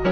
Ok,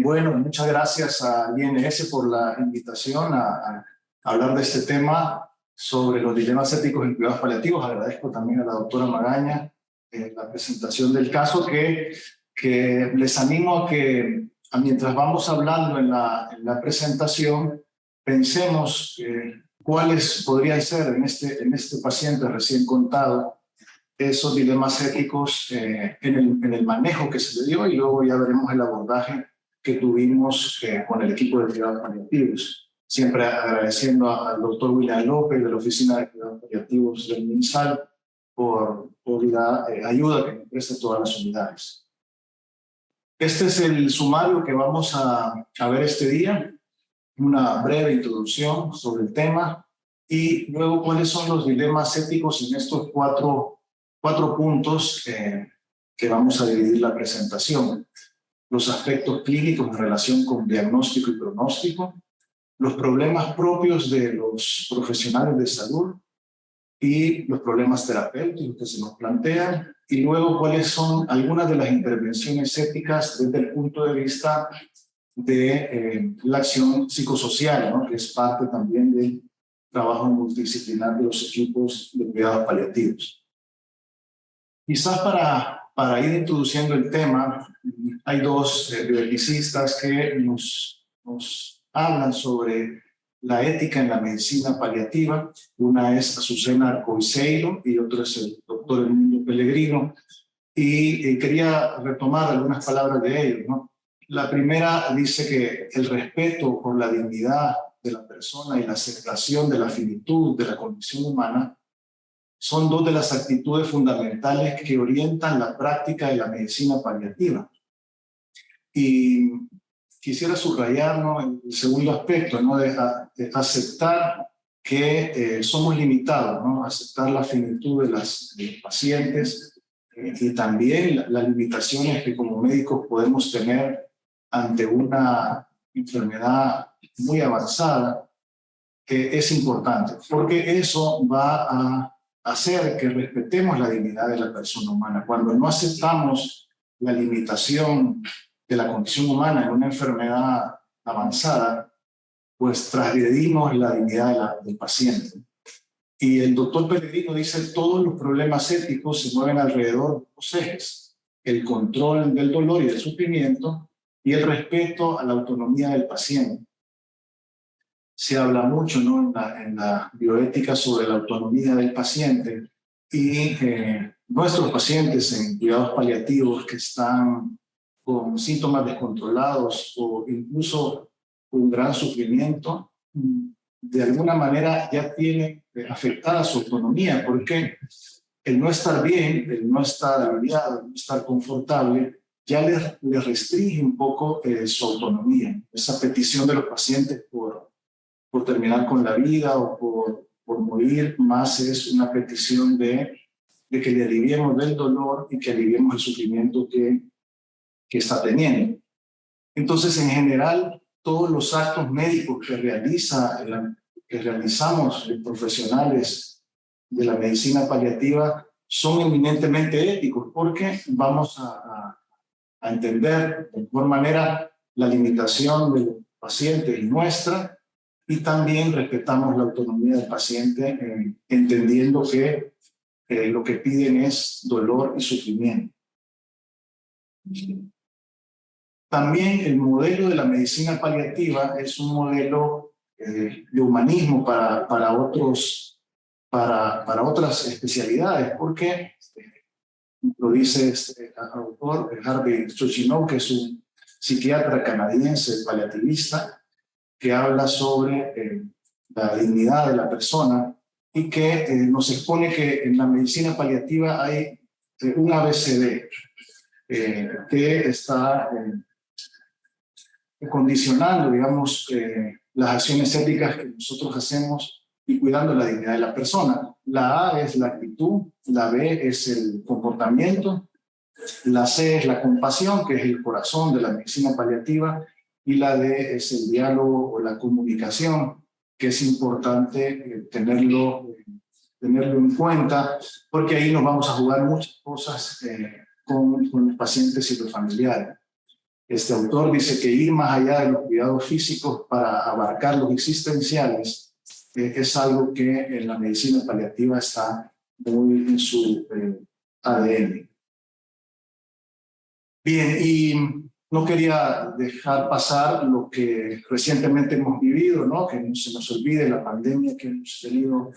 bueno, muchas gracias a INS por la invitación a hablar de este tema sobre los dilemas éticos en cuidados paliativos. Agradezco también a la doctora Magaña la presentación del caso que les animo a que mientras vamos hablando en la presentación pensemos cuáles podrían ser en este paciente recién contado esos dilemas éticos en el manejo que se le dio, y luego ya veremos el abordaje que tuvimos con el equipo de cuidados paliativos. Siempre agradeciendo al doctor William López de la Oficina de Cuidados Paliativos del MinSal por la ayuda que nos presta todas las unidades. Este es el sumario que vamos a ver este día, una breve introducción sobre el tema y luego cuáles son los dilemas éticos en estos cuatro puntos que vamos a dividir la presentación. Los aspectos clínicos en relación con diagnóstico y pronóstico, los problemas propios de los profesionales de salud y los problemas terapéuticos que se nos plantean, y luego cuáles son algunas de las intervenciones éticas desde el punto de vista de la acción psicosocial, ¿no? Que es parte también del trabajo multidisciplinar de los equipos de cuidados paliativos. Quizás para ir introduciendo el tema, hay dos biologicistas que nos hablan sobre la ética en la medicina paliativa. Una es Azucena Arcoiceiro y otro es el doctor Emilio Pellegrino. Y quería retomar algunas palabras de ellos, ¿no? La primera dice que el respeto por la dignidad de la persona y la aceptación de la finitud de la condición humana son dos de las actitudes fundamentales que orientan la práctica de la medicina paliativa. Y quisiera subrayar, ¿no?, el segundo aspecto, ¿no?, de aceptar que somos limitados, ¿no?, aceptar la finitud de los pacientes y también las limitaciones que como médicos podemos tener ante una enfermedad muy avanzada, es importante, porque eso va a hacer que respetemos la dignidad de la persona humana. Cuando no aceptamos la limitación de la condición humana en una enfermedad avanzada, pues transgredimos la dignidad del paciente. Y el doctor Pellegrino dice: todos los problemas éticos se mueven alrededor de dos ejes: el control del dolor y del sufrimiento y el respeto a la autonomía del paciente. Se habla mucho, ¿no?, en la bioética sobre la autonomía del paciente, y nuestros pacientes en cuidados paliativos que están con síntomas descontrolados o incluso un gran sufrimiento, de alguna manera ya tienen afectada su autonomía, porque el no estar bien, el no estar aliviado, el no estar confortable, ya les restringe un poco su autonomía. Esa petición de los pacientes por terminar con la vida o por morir, más es una petición de que le aliviemos del dolor y que aliviemos el sufrimiento que está teniendo. Entonces, en general, todos los actos médicos que realizamos los profesionales de la medicina paliativa son eminentemente éticos, porque vamos a entender de mejor manera la limitación del paciente y nuestra, y también respetamos la autonomía del paciente, entendiendo que lo que piden es dolor y sufrimiento. También el modelo de la medicina paliativa es un modelo de humanismo para otras especialidades, porque lo dice este autor, Harvey Chochinov, que es un psiquiatra canadiense paliativista, que habla sobre la dignidad de la persona y que nos expone que en la medicina paliativa hay un ABCD que está condicionando, digamos, las acciones éticas que nosotros hacemos y cuidando la dignidad de la persona. La A es la actitud, la B es el comportamiento, La C es la compasión, que es el corazón de la medicina paliativa, y la D es el diálogo o la comunicación, que es importante tenerlo en cuenta, porque ahí nos vamos a jugar muchas cosas con los pacientes y los familiares. Este autor dice que ir más allá de los cuidados físicos para abarcar los existenciales es algo que en la medicina paliativa está muy en su ADN. Bien, y no quería dejar pasar lo que recientemente hemos vivido, ¿no? Que no se nos olvide la pandemia que hemos tenido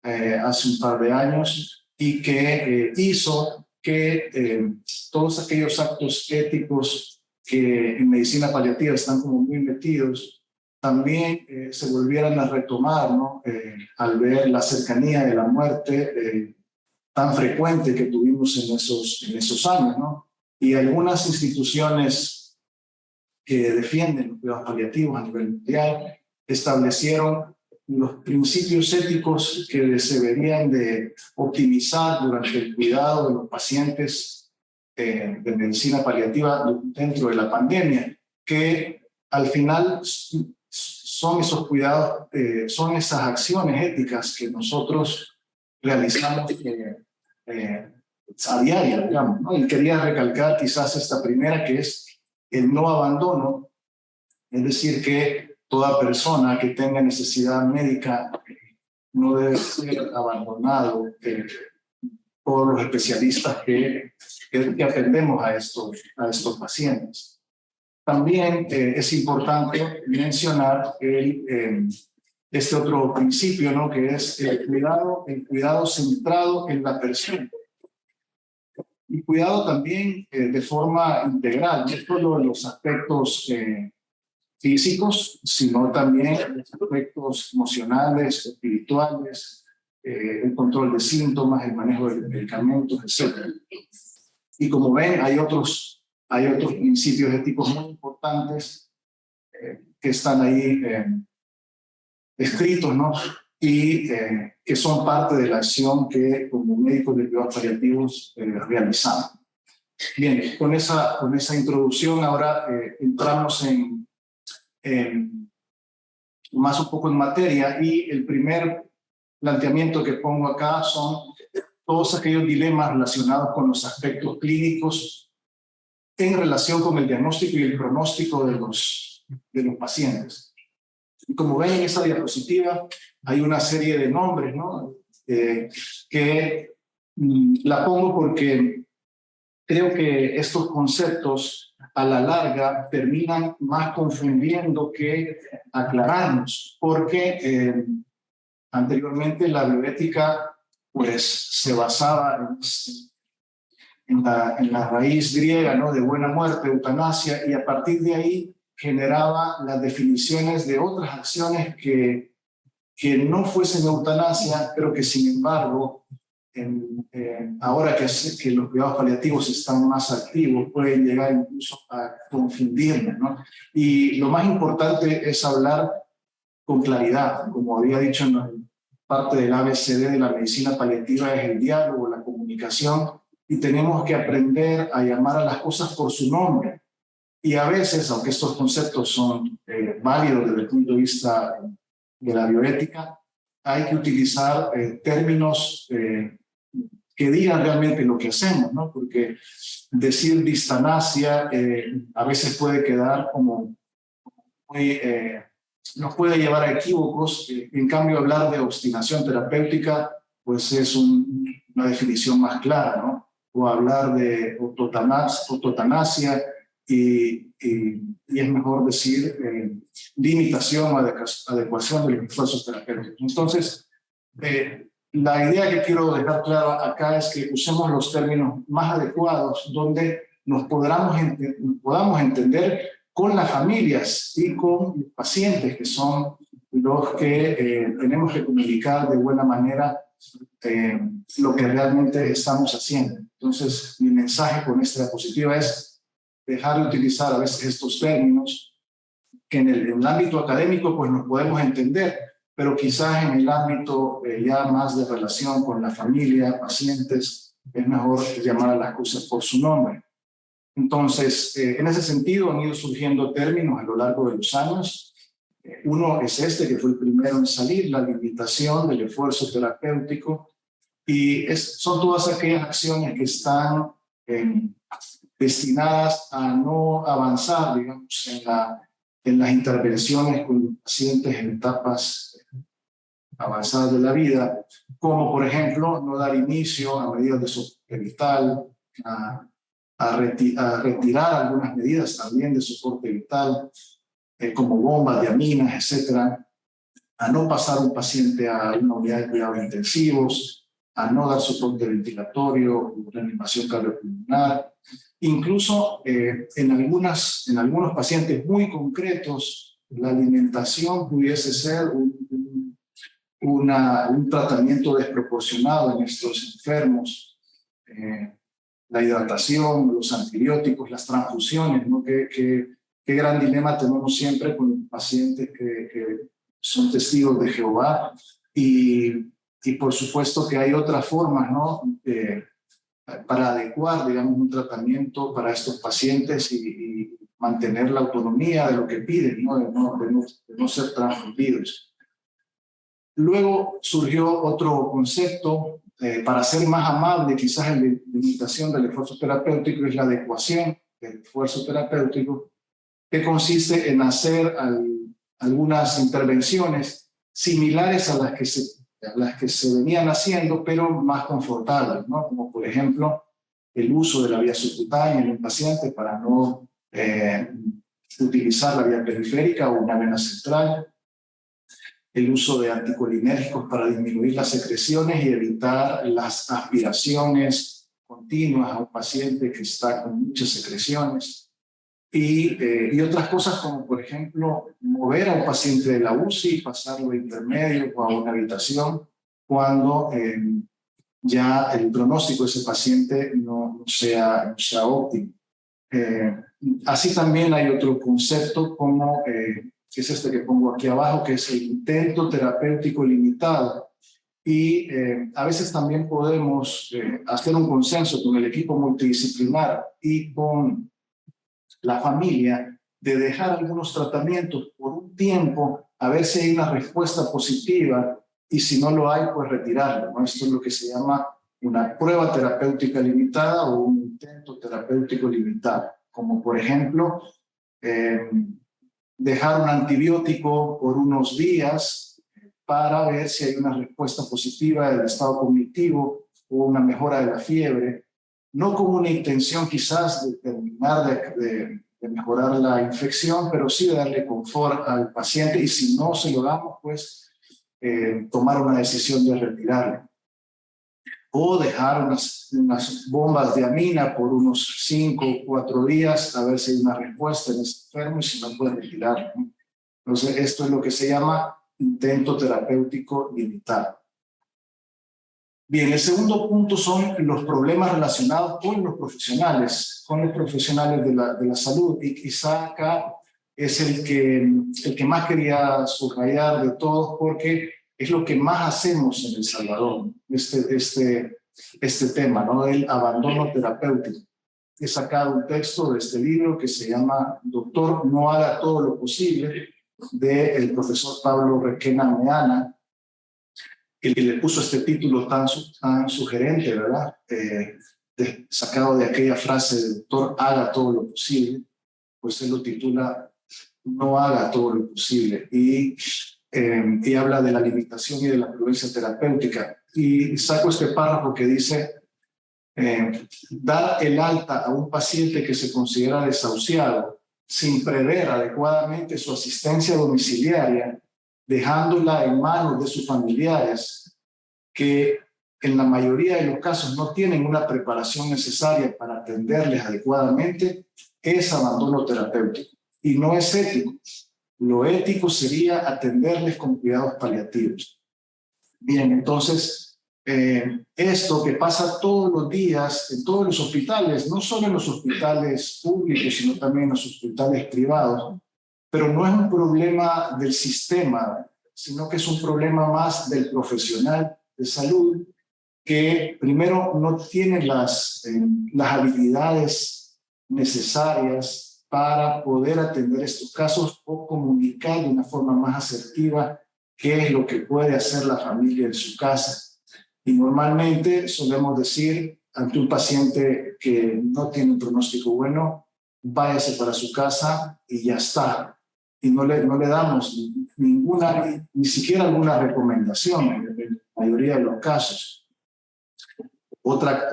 hace un par de años y que hizo que todos aquellos actos éticos que en medicina paliativa están como muy metidos, también se volvieran a retomar, ¿no? Al ver la cercanía de la muerte tan frecuente que tuvimos en esos años, ¿no? Y algunas instituciones que defienden los cuidados paliativos a nivel mundial establecieron los principios éticos que se deberían de optimizar durante el cuidado de los pacientes de medicina paliativa dentro de la pandemia, que al final son esos cuidados, son esas acciones éticas que nosotros realizamos a diario, digamos, ¿no? Y quería recalcar quizás esta primera, que es el no abandono, es decir, que toda persona que tenga necesidad médica no debe ser abandonado por los especialistas que atendemos a estos pacientes. También es importante mencionar este otro principio, ¿no? Que es el cuidado centrado en la persona. Y cuidado también de forma integral, no solo en los aspectos físicos, sino también en los aspectos emocionales, espirituales, el control de síntomas, el manejo de medicamentos, etc. Y como ven, hay otros principios éticos muy importantes que están ahí escritos, ¿no? Y que son parte de la acción que como médicos de cuidados paliativos realizamos. Bien, con esa introducción ahora entramos más un poco en materia, y el primer planteamiento que pongo acá son todos aquellos dilemas relacionados con los aspectos clínicos en relación con el diagnóstico y el pronóstico de los pacientes. Y como ven en esa diapositiva, hay una serie de nombres, ¿no? Que la pongo porque creo que estos conceptos a la larga terminan más confundiendo que aclararnos, porque anteriormente la bioética pues se basaba en la raíz griega, ¿no? De buena muerte, eutanasia, y a partir de ahí generaba las definiciones de otras acciones que no fuesen eutanasia, pero que sin embargo, ahora que los cuidados paliativos están más activos, pueden llegar incluso a confundirnos, ¿no? Y lo más importante es hablar con claridad. Como había dicho en parte del ABCD de la medicina paliativa, es el diálogo, la comunicación, y tenemos que aprender a llamar a las cosas por su nombre. Y a veces, aunque estos conceptos son válidos desde el punto de vista de la bioética, hay que utilizar términos que digan realmente lo que hacemos, ¿no? Porque decir distanasia a veces puede quedar como muy... nos puede llevar a equívocos. En cambio, hablar de obstinación terapéutica pues es una definición más clara, ¿no? O hablar de autotanasia, y es mejor decir limitación o adecuación de los esfuerzos terapéuticos. Entonces, la idea que quiero dejar clara acá es que usemos los términos más adecuados, donde nos podamos entender con las familias y con los pacientes, que son los que tenemos que comunicar de buena manera lo que realmente estamos haciendo. Entonces, mi mensaje con esta diapositiva es dejar de utilizar a veces estos términos que en el ámbito académico pues nos podemos entender, pero quizás en el ámbito ya más de relación con la familia, pacientes, es mejor llamar a las cosas por su nombre. Entonces, en ese sentido han ido surgiendo términos a lo largo de los años. Uno es este, que fue el primero en salir, la limitación del esfuerzo terapéutico, y son todas aquellas acciones que están destinadas a no avanzar, digamos, en las intervenciones con pacientes en etapas avanzadas de la vida, como por ejemplo no dar inicio a medidas de soporte vital, a retirar algunas medidas también de soporte vital, como bombas de aminas, etcétera, a no pasar un paciente a una unidad de cuidados intensivos, a no dar soporte ventilatorio, reanimación cardiopulmonar. Incluso en algunos pacientes muy concretos, la alimentación pudiese ser un tratamiento desproporcionado en estos enfermos. La hidratación, los antibióticos, las transfusiones, ¿no? Qué gran dilema tenemos siempre con los pacientes que son testigos de Jehová, y por supuesto que hay otras formas, ¿no? Para adecuar, digamos, un tratamiento para estos pacientes y mantener la autonomía de lo que piden, ¿no? De no ser transfundidos. Luego surgió otro concepto para ser más amable, quizás en la limitación del esfuerzo terapéutico, es la adecuación del esfuerzo terapéutico, que consiste en hacer algunas intervenciones similares a las que se venían haciendo, pero más confortables, ¿no? Como por ejemplo el uso de la vía subcutánea en un paciente para no utilizar la vía periférica o una vena central, el uso de anticolinérgicos para disminuir las secreciones y evitar las aspiraciones continuas a un paciente que está con muchas secreciones, y otras cosas como por ejemplo mover a un paciente de la UCI y pasarlo a intermedio o a una habitación cuando ya el pronóstico de ese paciente no sea óptimo. Así también hay otro concepto como que es este que pongo aquí abajo, que es el intento terapéutico limitado. Y a veces también podemos hacer un consenso con el equipo multidisciplinar y con la familia de dejar algunos tratamientos por un tiempo a ver si hay una respuesta positiva, y si no lo hay, pues retirarlo, ¿no? Esto es lo que se llama una prueba terapéutica limitada o un intento terapéutico limitado, como por ejemplo dejar un antibiótico por unos días para ver si hay una respuesta positiva del estado cognitivo o una mejora de la fiebre, no con una intención quizás de terminar de mejorar la infección, pero sí de darle confort al paciente, y si no se lo damos, pues tomar una decisión de retirarlo. O dejar unas bombas de amina por unos 5 o 4 días a ver si hay una respuesta en ese enfermo, y si no, puede retirarlo, ¿no? Entonces, esto es lo que se llama intento terapéutico limitado. Bien, el segundo punto son los problemas relacionados con los profesionales de la salud, y quizá acá es el que más quería subrayar de todos, porque es lo que más hacemos en El Salvador, este tema, ¿no? El abandono terapéutico. He sacado un texto de este libro que se llama Doctor, no haga todo lo posible, del profesor Pablo Requena Meana, que le puso este título tan sugerente, ¿verdad? Sacado de aquella frase de doctor, haga todo lo posible, pues él lo titula No haga todo lo posible, y habla de la limitación y de la prudencia terapéutica. Y saco este párrafo que dice, dar el alta a un paciente que se considera desahuciado sin prever adecuadamente su asistencia domiciliaria, dejándola en manos de sus familiares, que en la mayoría de los casos no tienen una preparación necesaria para atenderles adecuadamente, es abandono terapéutico y no es ético. Lo ético sería atenderles con cuidados paliativos. Bien, entonces, esto que pasa todos los días en todos los hospitales, no solo en los hospitales públicos, sino también en los hospitales privados, pero no es un problema del sistema, sino que es un problema más del profesional de salud, que primero no tiene las habilidades necesarias para poder atender estos casos o comunicar de una forma más asertiva qué es lo que puede hacer la familia en su casa. Y normalmente solemos decir ante un paciente que no tiene un pronóstico bueno, váyase para su casa y ya está. Y no le damos ninguna, ni siquiera alguna recomendación en la mayoría de los casos. Otra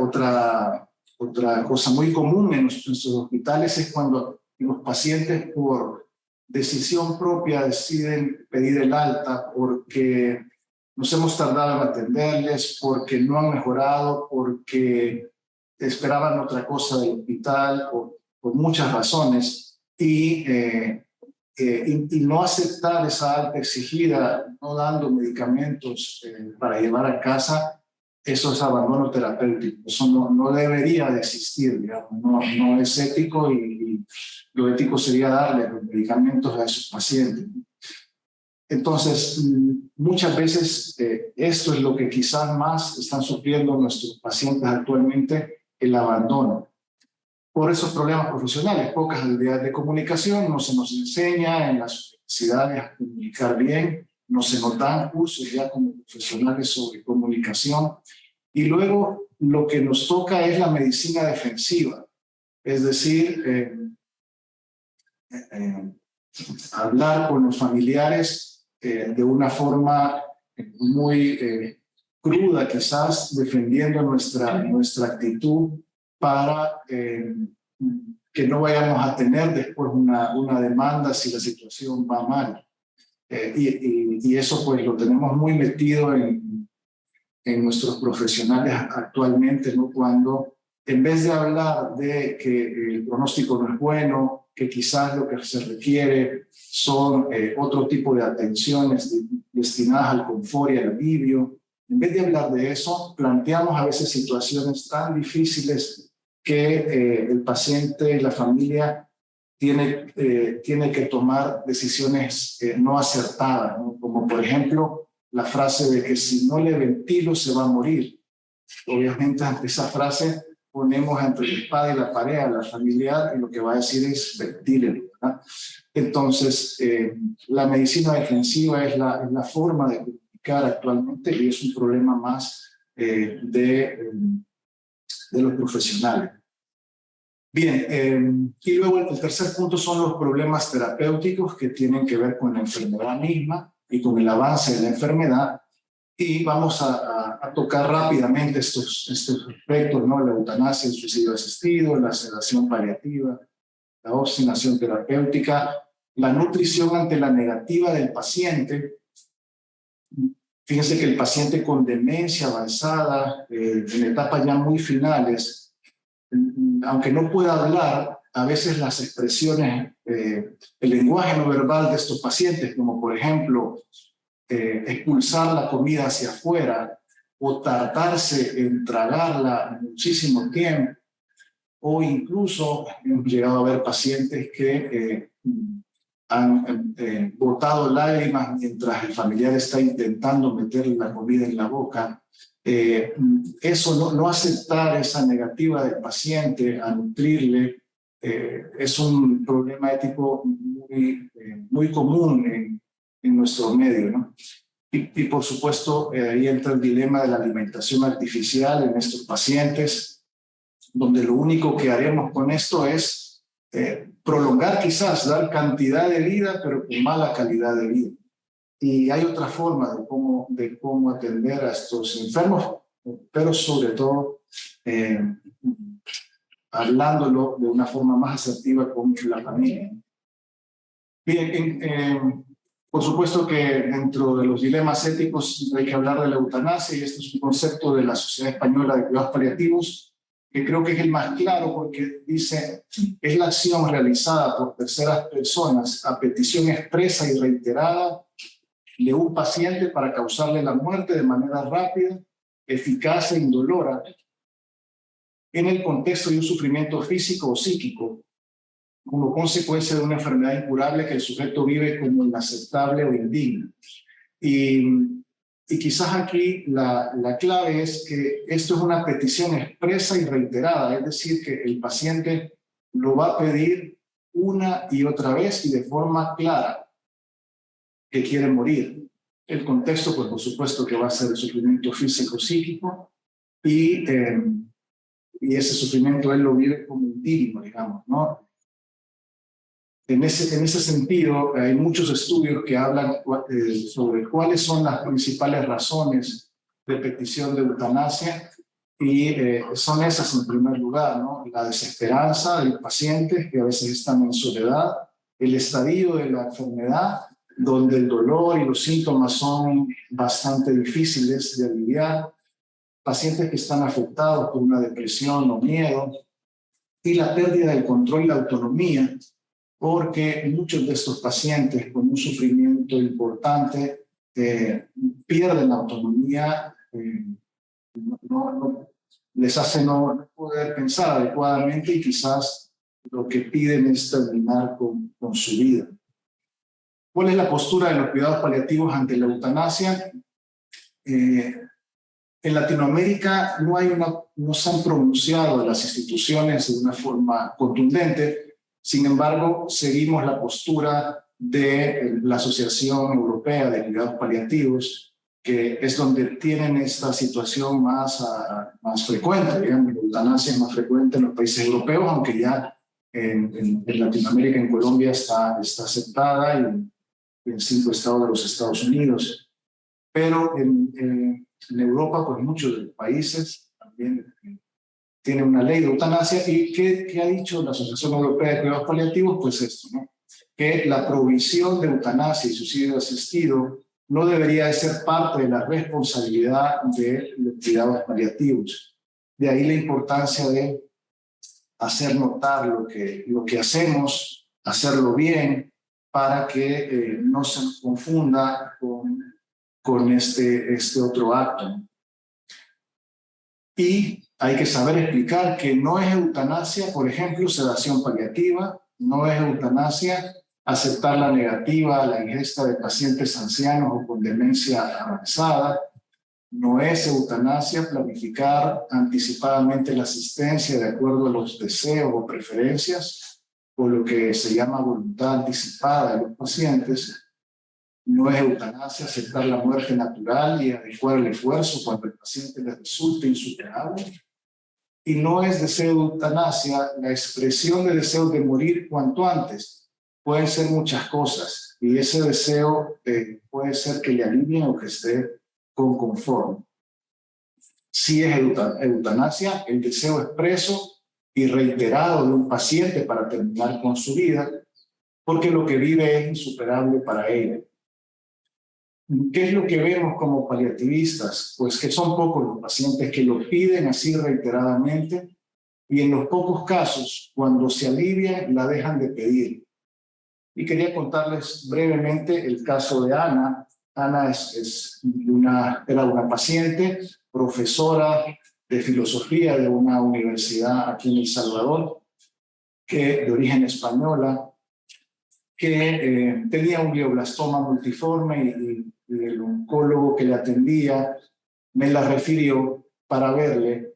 cosa muy común en nuestros hospitales es cuando los pacientes por decisión propia deciden pedir el alta porque nos hemos tardado en atenderles, porque no han mejorado, porque esperaban otra cosa del hospital, por muchas razones, y no aceptar esa alta exigida, no dando medicamentos para llevar a casa, eso es abandono terapéutico. Eso no debería de existir, digamos. No es ético y lo ético sería darle los medicamentos a esos pacientes. Entonces, muchas veces esto es lo que quizás más están sufriendo nuestros pacientes actualmente, el abandono. Por esos problemas profesionales, pocas habilidades de comunicación, no se nos enseña en las universidades a comunicar bien, no se nos dan cursos ya como profesionales sobre comunicación. Y luego lo que nos toca es la medicina defensiva, es decir, hablar con los familiares de una forma muy cruda, quizás defendiendo nuestra actitud para que no vayamos a tener después una demanda si la situación va mal. Y eso pues lo tenemos muy metido en nuestros profesionales actualmente, ¿no? Cuando en vez de hablar de que el pronóstico no es bueno, que quizás lo que se requiere son otro tipo de atenciones destinadas al confort y al alivio, en vez de hablar de eso, planteamos a veces situaciones tan difíciles que el paciente y la familia tiene que tomar decisiones no acertadas, ¿no? Como por ejemplo la frase de que si no le ventilo se va a morir. Obviamente ante esa frase ponemos entre la espada y la pared a la familiar y lo que va a decir es ventílelo, ¿verdad? Entonces, la medicina defensiva es la forma de comunicar actualmente y es un problema más de los profesionales. Bien, y luego el tercer punto son los problemas terapéuticos que tienen que ver con la enfermedad misma y con el avance de la enfermedad. Y vamos a tocar rápidamente estos aspectos, ¿no? La eutanasia, el suicidio asistido, la sedación paliativa, la obstinación terapéutica, la nutrición ante la negativa del paciente. Fíjense que el paciente con demencia avanzada, en etapas ya muy finales, aunque no pueda hablar, a veces las expresiones, el lenguaje no verbal de estos pacientes, como por ejemplo expulsar la comida hacia afuera o tardarse en tragarla muchísimo tiempo, o incluso hemos llegado a ver pacientes que han botado lágrimas mientras el familiar está intentando meterle la comida en la boca. Eso no aceptar esa negativa del paciente a nutrirle es un problema ético muy común en nuestro medio, ¿no? Y por supuesto, ahí entra el dilema de la alimentación artificial en estos pacientes, donde lo único que haremos con esto es prolongar, quizás, dar cantidad de vida, pero con mala calidad de vida. Y hay otra forma de cómo atender a estos enfermos, pero sobre todo hablándolo de una forma más asertiva con la familia. Bien, por supuesto que dentro de los dilemas éticos hay que hablar de la eutanasia, y este es un concepto de la Sociedad Española de Cuidados Paliativos, que creo que es el más claro porque dice es la acción realizada por terceras personas a petición expresa y reiterada de un paciente para causarle la muerte de manera rápida, eficaz e indolora en el contexto de un sufrimiento físico o psíquico, como consecuencia de una enfermedad incurable que el sujeto vive como inaceptable o indigna. Y Y quizás aquí la clave es que esto es una petición expresa y reiterada, es decir, que el paciente lo va a pedir una y otra vez y de forma clara que quiere morir. El contexto, pues por supuesto que va a ser el sufrimiento físico-psíquico y ese sufrimiento él lo vive como un timo, digamos, ¿no? En ese sentido, hay muchos estudios que hablan sobre cuáles son las principales razones de petición de eutanasia y son esas en primer lugar, ¿no? La desesperanza del paciente, que a veces están en soledad, el estadio de la enfermedad, donde el dolor y los síntomas son bastante difíciles de aliviar, pacientes que están afectados por una depresión o miedo, y la pérdida del control y la autonomía, porque muchos de estos pacientes con un sufrimiento importante pierden la autonomía, les hace no poder pensar adecuadamente y quizás lo que piden es terminar con su vida. ¿Cuál es la postura de los cuidados paliativos ante la eutanasia? En Latinoamérica no se han pronunciado las instituciones de una forma contundente. Sin embargo, seguimos la postura de la Asociación Europea de Cuidados Paliativos, que es donde tienen esta situación más frecuente. Digamos, la eutanasia es más frecuente en los países europeos, aunque ya en Latinoamérica, en Colombia, está aceptada y en 5 estados de los Estados Unidos. Pero en Europa, pues muchos de los países también tiene una ley de eutanasia. ¿Y qué ha dicho la Asociación Europea de Cuidados Paliativos? Pues esto, ¿no? Que la provisión de eutanasia y suicidio asistido no debería de ser parte de la responsabilidad de los cuidados paliativos. De ahí la importancia de hacer notar lo que hacemos, hacerlo bien, para que no se nos confunda con este otro acto. Y hay que saber explicar que no es eutanasia, por ejemplo, sedación paliativa, no es eutanasia aceptar la negativa a la ingesta de pacientes ancianos o con demencia avanzada, no es eutanasia planificar anticipadamente la asistencia de acuerdo a los deseos o preferencias, o lo que se llama voluntad anticipada de los pacientes. No es eutanasia aceptar la muerte natural y adecuar el esfuerzo cuando el paciente le resulte insuperable. Y no es deseo de eutanasia la expresión de deseos de morir cuanto antes. Pueden ser muchas cosas y ese deseo puede ser que le alivien o que esté con confort. Sí es eutanasia el deseo expreso y reiterado de un paciente para terminar con su vida, porque lo que vive es insuperable para él. ¿Qué es lo que vemos como paliativistas? Pues que son pocos los pacientes que lo piden así reiteradamente y en los pocos casos, cuando se alivian, la dejan de pedir. Y quería contarles brevemente el caso de Ana. Ana era una paciente, profesora de filosofía de una universidad aquí en El Salvador, de origen española, que tenía un glioblastoma multiforme y el oncólogo que le atendía me la refirió para verle.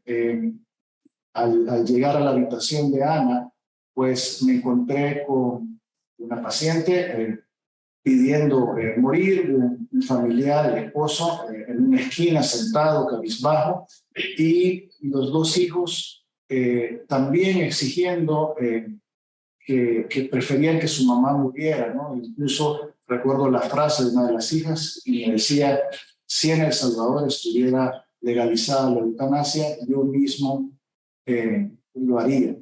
Al llegar a la habitación de Ana, pues me encontré con una paciente pidiendo morir, un familiar, el esposo, en una esquina sentado, cabizbajo, y los 2 hijos también exigiendo que preferían que su mamá muriera, ¿no? Incluso recuerdo la frase de una de las hijas y me decía: si en El Salvador estuviera legalizada la eutanasia, yo mismo lo haría.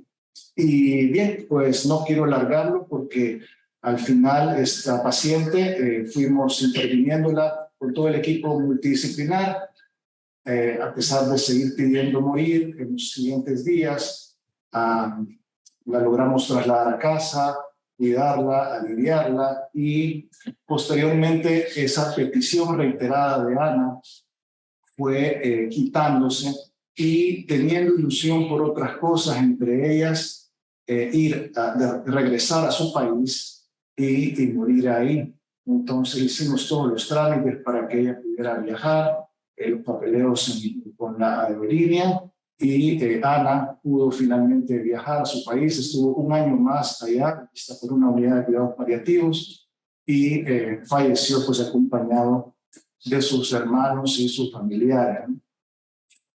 Y bien, pues no quiero alargarlo porque al final esta paciente fuimos interviniéndola con todo el equipo multidisciplinar, a pesar de seguir pidiendo morir en los siguientes días. La logramos trasladar a casa, cuidarla, aliviarla y posteriormente esa petición reiterada de Ana fue quitándose y teniendo ilusión por otras cosas, entre ellas regresar a su país y morir ahí. Entonces hicimos todos los trámites para que ella pudiera viajar, los papeleos con la aerolínea, y Ana pudo finalmente viajar a su país. Estuvo un año más allá, vista por una unidad de cuidados paliativos, y falleció pues acompañado de sus hermanos y sus familiares, ¿no?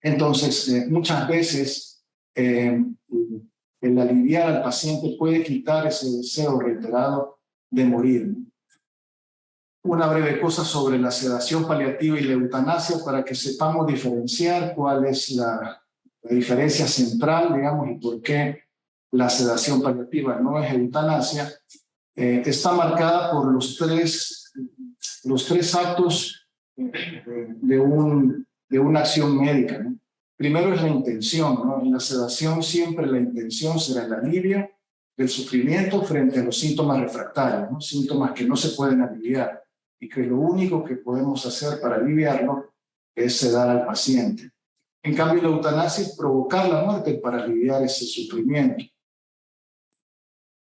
Entonces, muchas veces el aliviar al paciente puede quitar ese deseo reiterado de morir, ¿no? Una breve cosa sobre la sedación paliativa y la eutanasia para que sepamos diferenciar cuál es la diferencia central, digamos, y por qué la sedación paliativa no es eutanasia. Está marcada por los tres actos de una acción médica, ¿no? Primero es la intención, ¿no? En la sedación siempre la intención será el alivio del sufrimiento frente a los síntomas refractarios, ¿no? Síntomas que no se pueden aliviar y que lo único que podemos hacer para aliviarlo es sedar al paciente. En cambio, la eutanasia es provocar la muerte para aliviar ese sufrimiento.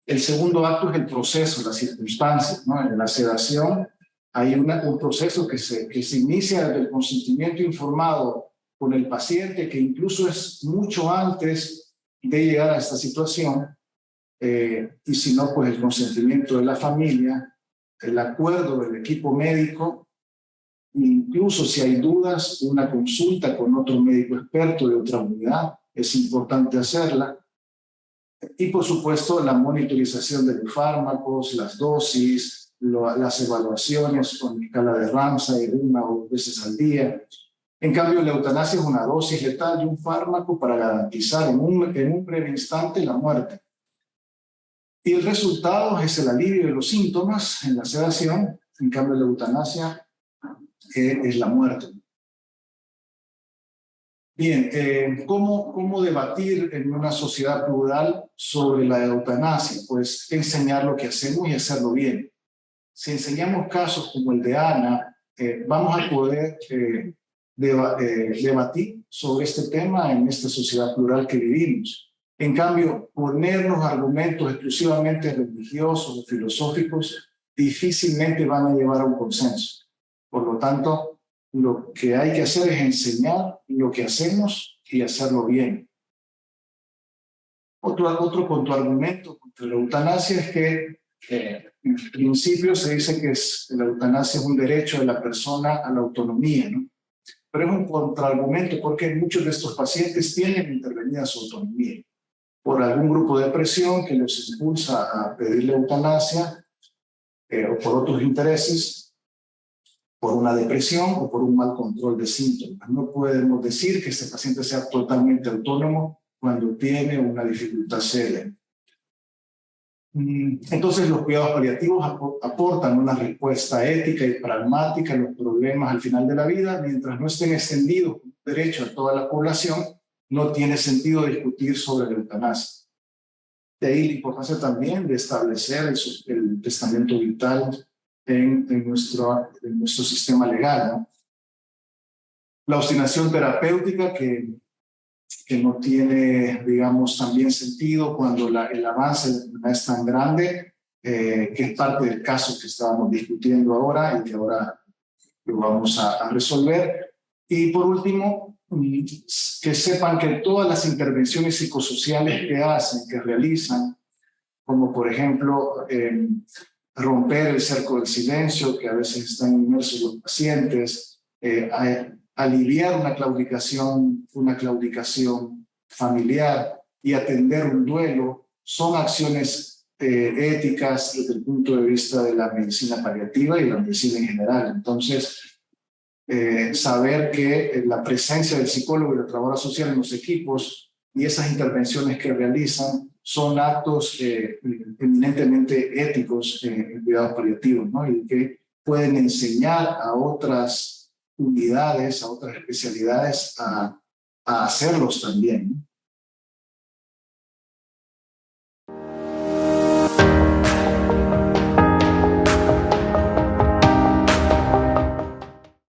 El segundo acto es el proceso, las circunstancias, ¿no? En la sedación hay un proceso que se inicia desde el consentimiento informado con el paciente, que incluso es mucho antes de llegar a esta situación, y si no, pues el consentimiento de la familia, el acuerdo del equipo médico, incluso si hay dudas, una consulta con otro médico experto de otra unidad, es importante hacerla. Y por supuesto la monitorización de los fármacos, las dosis, las evaluaciones con escala de Ramsay 1 o 2 veces al día. En cambio, la eutanasia es una dosis letal de un fármaco para garantizar en un breve instante la muerte. Y el resultado es el alivio de los síntomas en la sedación. En cambio, la eutanasia es la muerte. Bien, ¿cómo debatir en una sociedad plural sobre la eutanasia? Pues enseñar lo que hacemos y hacerlo bien. Si enseñamos casos como el de Ana, vamos a poder debatir sobre este tema en esta sociedad plural que vivimos. En cambio, ponernos argumentos exclusivamente religiosos o filosóficos difícilmente van a llevar a un consenso. Por lo tanto, lo que hay que hacer es enseñar lo que hacemos y hacerlo bien. Otro contraargumento contra la eutanasia es que en principio se dice que la eutanasia es un derecho de la persona a la autonomía, ¿no? Pero es un contraargumento porque muchos de estos pacientes tienen intervenida su autonomía por algún grupo de presión que los impulsa a pedir la eutanasia, o por otros intereses, por una depresión o por un mal control de síntomas. No podemos decir que este paciente sea totalmente autónomo cuando tiene una dificultad seria. Entonces, los cuidados paliativos aportan una respuesta ética y pragmática a los problemas al final de la vida. Mientras no estén extendidos como derecho a toda la población, no tiene sentido discutir sobre la eutanasia. De ahí la importancia también de establecer el testamento vital en nuestro sistema legal, ¿no? La obstinación terapéutica que no tiene, digamos, también sentido cuando el avance de la enfermedad es tan grande, que es parte del caso que estábamos discutiendo ahora y que ahora lo vamos a resolver. Y por último, que sepan que todas las intervenciones psicosociales que hacen, que realizan, como por ejemplo romper el cerco del silencio, que a veces están inmersos los pacientes, aliviar una claudicación familiar y atender un duelo, son acciones éticas desde el punto de vista de la medicina paliativa y la medicina en general. Entonces, saber que la presencia del psicólogo y la trabajadora social en los equipos y esas intervenciones que realizan son actos eminentemente éticos en cuidados paliativos, ¿no? Y que pueden enseñar a otras unidades, a otras especialidades a hacerlos también, ¿no?